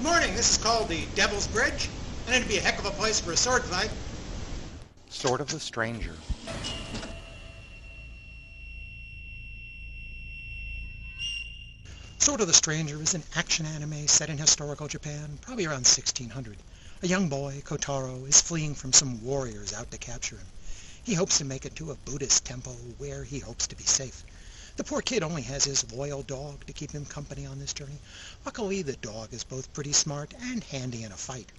Good morning. This is called the Devil's Bridge, and it'd be a heck of a place for a sword fight. Sword of the Stranger. Sword of the Stranger is an action anime set in historical Japan, probably around 1600. A young boy, Kotaro, is fleeing from some warriors out to capture him. He hopes to make it to a Buddhist temple where he hopes to be safe. The poor kid only has his loyal dog to keep him company on this journey. Luckily, the dog is both pretty smart and handy in a fight.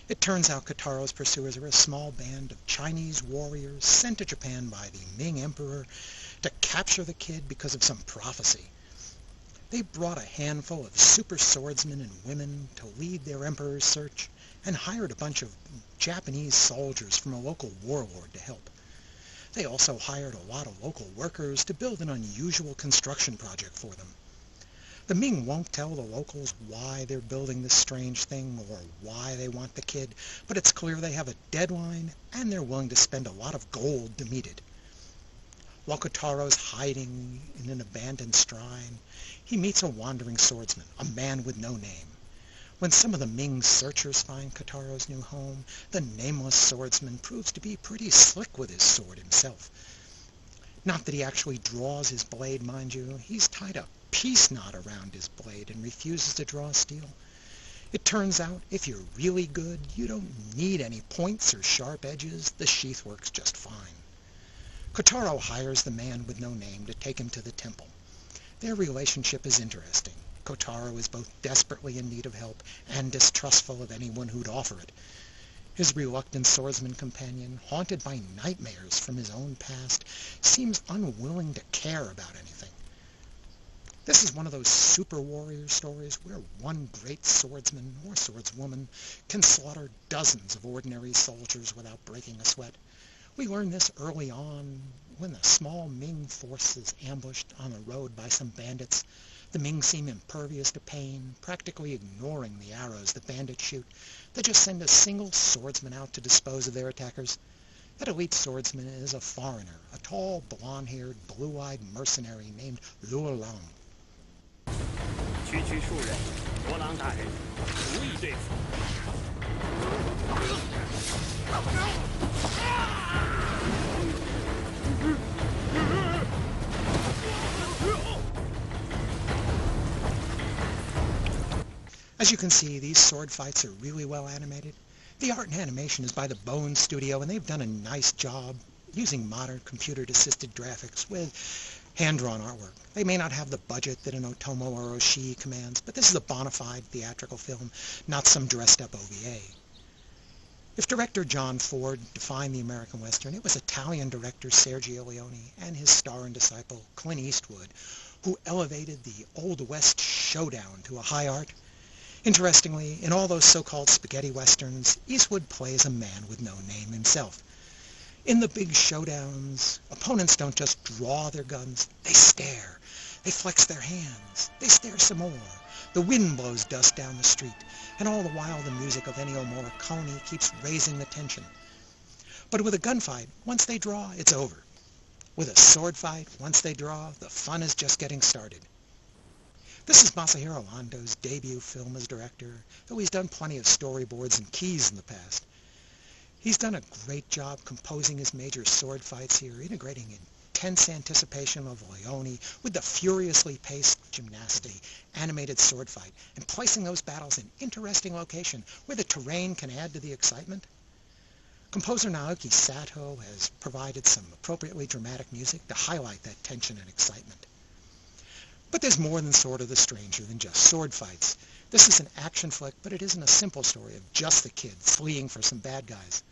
It turns out Kotaro's pursuers are a small band of Chinese warriors sent to Japan by the Ming Emperor to capture the kid because of some prophecy. They brought a handful of super swordsmen and women to lead their emperor's search and hired a bunch of Japanese soldiers from a local warlord to help. They also hired a lot of local workers to build an unusual construction project for them. The Ming won't tell the locals why they're building this strange thing or why they want the kid, but it's clear they have a deadline and they're willing to spend a lot of gold to meet it. While Kotaro's hiding in an abandoned shrine, he meets a wandering swordsman, a man with no name. When some of the Ming searchers find Kotaro's new home, the nameless swordsman proves to be pretty slick with his sword himself. Not that he actually draws his blade, mind you. He's tied a peace knot around his blade and refuses to draw steel. It turns out, if you're really good, you don't need any points or sharp edges. The sheath works just fine. Kotaro hires the man with no name to take him to the temple. Their relationship is interesting. Kotaro is both desperately in need of help and distrustful of anyone who'd offer it. His reluctant swordsman companion, haunted by nightmares from his own past, seems unwilling to care about anything. This is one of those super warrior stories where one great swordsman or swordswoman can slaughter dozens of ordinary soldiers without breaking a sweat. We learn this early on when a small Ming force is ambushed on the road by some bandits. The Ming seem impervious to pain, practically ignoring the arrows the bandits shoot. They just send a single swordsman out to dispose of their attackers. That elite swordsman is a foreigner, a tall, blonde-haired, blue-eyed mercenary named Luo Lang. As you can see, these sword fights are really well animated. The art and animation is by the Bone Studio, and they've done a nice job using modern computer-assisted graphics with hand-drawn artwork. They may not have the budget that an Otomo or Oshii commands, but this is a bona fide theatrical film, not some dressed-up OVA. If director John Ford defined the American Western, it was Italian director Sergio Leone and his star and disciple Clint Eastwood, who elevated the Old West showdown to a high art. Interestingly, in all those so-called spaghetti westerns, Eastwood plays a man with no name himself. In the big showdowns, opponents don't just draw their guns, they stare. They flex their hands. They stare some more. The wind blows dust down the street, and all the while the music of Ennio Morricone keeps raising the tension. But with a gunfight, once they draw, it's over. With a sword fight, once they draw, the fun is just getting started. This is Masahiro Ando's debut film as director, though he's done plenty of storyboards and keys in the past. He's done a great job composing his major sword fights here, integrating intense anticipation of Leone with the furiously paced gymnastic animated sword fight, and placing those battles in interesting location where the terrain can add to the excitement. Composer Naoki Sato has provided some appropriately dramatic music to highlight that tension and excitement. But there's more than Sword of the Stranger than just sword fights. This is an action flick, but it isn't a simple story of just the kid fleeing for some bad guys.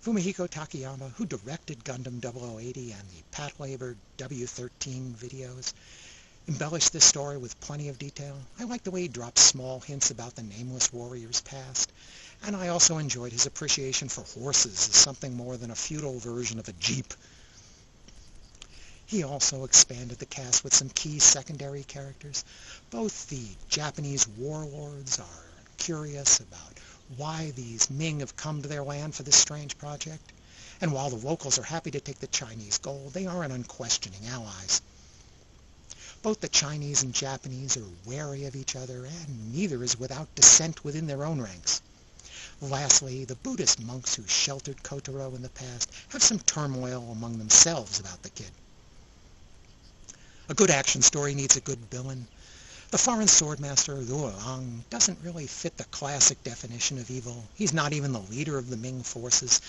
Fumihiko Takayama, who directed Gundam 0080 and the Pat Labor W13 videos, embellished this story with plenty of detail. I like the way he drops small hints about the nameless warrior's past, and I also enjoyed his appreciation for horses as something more than a feudal version of a jeep. He also expanded the cast with some key secondary characters. Both the Japanese warlords are curious about why these Ming have come to their land for this strange project, and while the locals are happy to take the Chinese gold, they aren't unquestioning allies. Both the Chinese and Japanese are wary of each other, and neither is without dissent within their own ranks. Lastly, the Buddhist monks who sheltered Kotaro in the past have some turmoil among themselves about the kid. A good action story needs a good villain. The foreign swordmaster Luo Lang doesn't really fit the classic definition of evil. He's not even the leader of the Ming forces,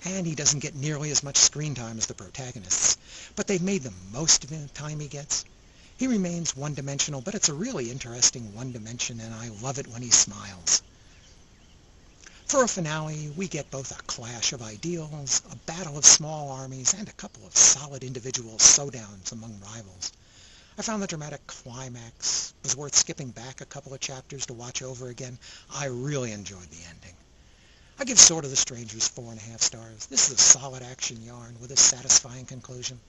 and he doesn't get nearly as much screen time as the protagonists. But they've made the most of the time he gets. He remains one-dimensional, but it's a really interesting one-dimension, and I love it when he smiles. For a finale, we get both a clash of ideals, a battle of small armies, and a couple of solid individual showdowns among rivals. I found the dramatic climax was worth skipping back a couple of chapters to watch over again. I really enjoyed the ending. I give Sword of the Strangers 4.5 stars. This is a solid action yarn with a satisfying conclusion.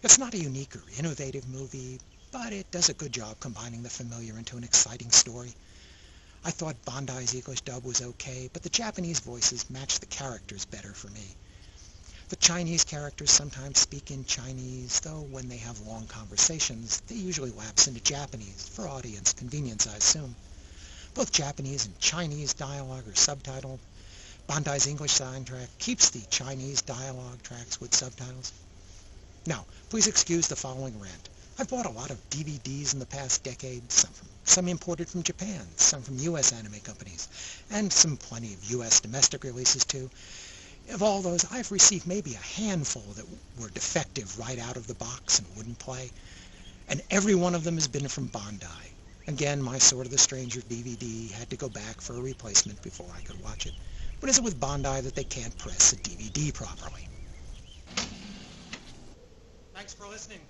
It's not a unique or innovative movie, but it does a good job combining the familiar into an exciting story. I thought Bandai's English dub was okay, but the Japanese voices match the characters better for me. The Chinese characters sometimes speak in Chinese, though when they have long conversations, they usually lapse into Japanese, for audience convenience, I assume. Both Japanese and Chinese dialogue are subtitled. Bandai's English soundtrack keeps the Chinese dialogue tracks with subtitles. Now, please excuse the following rant. I've bought a lot of DVDs in the past decade, some imported from Japan, some from U.S. anime companies, and plenty of U.S. domestic releases too. Of all those, I've received maybe a handful that were defective right out of the box and wouldn't play, and every one of them has been from Bandai. Again, my Sword of the Stranger DVD had to go back for a replacement before I could watch it. What is it with Bandai that they can't press a DVD properly? Thanks for listening.